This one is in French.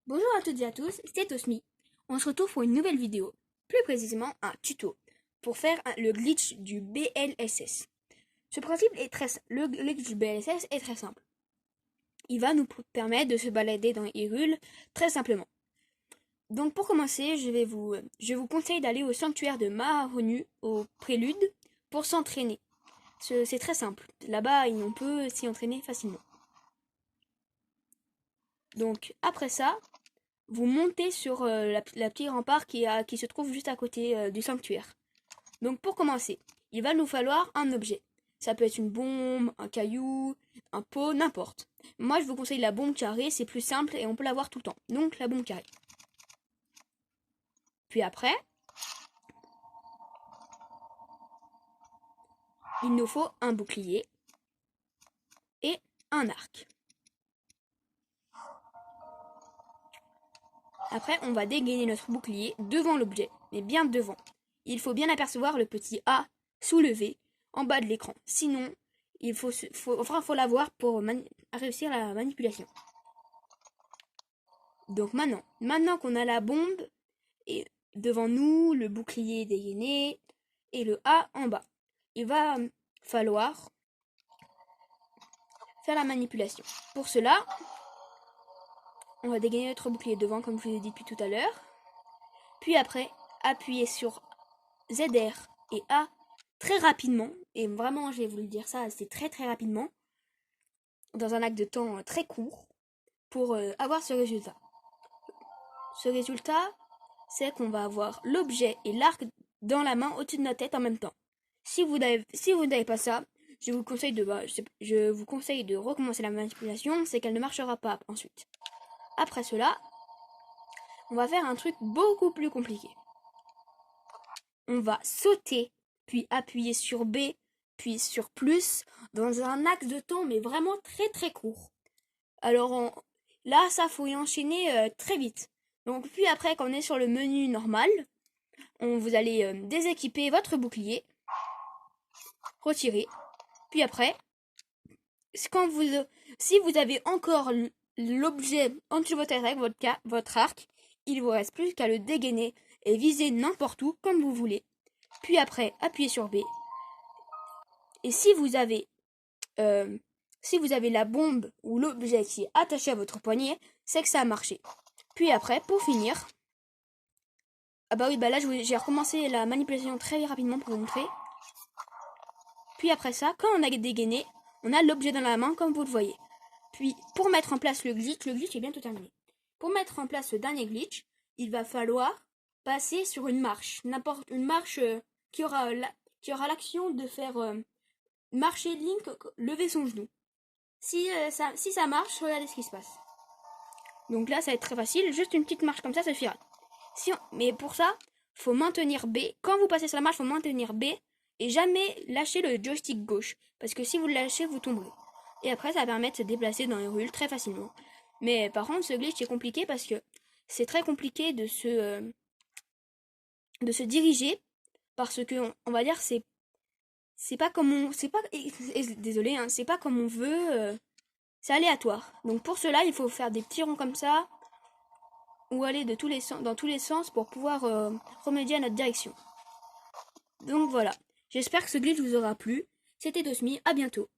Bonjour à toutes et à tous, c'est Tosmi. On se retrouve pour une nouvelle vidéo, plus précisément un tuto, pour faire le glitch du BLSS. Ce principe est le glitch du BLSS est très simple. Il va nous permettre de se balader dans Hyrule très simplement. Donc pour commencer, je vous conseille d'aller au sanctuaire de Maharonu, au prélude, pour s'entraîner. C'est très simple. Là-bas, on peut s'y entraîner facilement. Donc après ça, vous montez sur la petite rempart qui se trouve juste à côté du sanctuaire. Donc pour commencer, il va nous falloir un objet. Ça peut être une bombe, un caillou, un pot, n'importe. Moi je vous conseille la bombe carrée, c'est plus simple et on peut l'avoir tout le temps. Donc la bombe carrée. Puis après, il nous faut un bouclier et un arc. Après, on va dégainer notre bouclier devant l'objet, mais bien devant. Il faut bien apercevoir le petit A soulevé en bas de l'écran. Sinon, il faut l'avoir pour réussir la manipulation. Donc maintenant qu'on a la bombe et devant nous, le bouclier dégainé et le A en bas, il va falloir faire la manipulation. Pour cela, on va dégainer notre bouclier devant, comme je vous ai dit depuis tout à l'heure. Puis après, appuyer sur ZR et A très rapidement. Et vraiment, je vais vous le dire ça, c'est très rapidement. Dans un acte de temps très court. Pour avoir ce résultat. Ce résultat, c'est qu'on va avoir l'objet et l'arc dans la main au-dessus de notre tête en même temps. Si vous n'avez pas ça, je vous conseille de recommencer la manipulation, c'est qu'elle ne marchera pas ensuite. Après cela, on va faire un truc beaucoup plus compliqué. On va sauter, puis appuyer sur B, puis sur plus, dans un axe de temps, mais vraiment très court. Alors là, ça faut y enchaîner très vite. Donc puis après, quand on est sur le menu normal, vous allez déséquiper votre bouclier, retirer, puis après, si vous avez encore l'objet en dessous de votre arc, votre arc, il vous reste plus qu'à le dégainer et viser n'importe où comme vous voulez. Puis après, appuyez sur B. Et si vous avez la bombe ou l'objet qui est attaché à votre poignet, c'est que ça a marché. Puis après, pour finir, ah bah oui, bah là j'ai recommencé la manipulation très rapidement pour vous montrer. Puis après ça, quand on a dégainé, on a l'objet dans la main comme vous le voyez. Puis pour mettre en place le glitch est bientôt terminé. Pour mettre en place le dernier glitch, il va falloir passer sur une marche. N'importe une marche qui aura l'action de faire marcher Link, lever son genou. Si ça marche, regardez ce qui se passe. Donc là, ça va être très facile, juste une petite marche comme ça suffira. Mais pour ça, faut maintenir B. Quand vous passez sur la marche, faut maintenir B et jamais lâcher le joystick gauche. Parce que si vous le lâchez, vous tomberez. Et après, ça va permettre de se déplacer dans les rues très facilement. Mais par contre, ce glitch est compliqué parce que c'est très compliqué de se diriger. Parce que, on va dire, c'est pas comme on... désolé, hein, c'est pas comme on veut... c'est aléatoire. Donc pour cela, il faut faire des petits ronds comme ça ou aller dans tous les sens pour pouvoir remédier à notre direction. Donc voilà. J'espère que ce glitch vous aura plu. C'était Tosmi, à bientôt.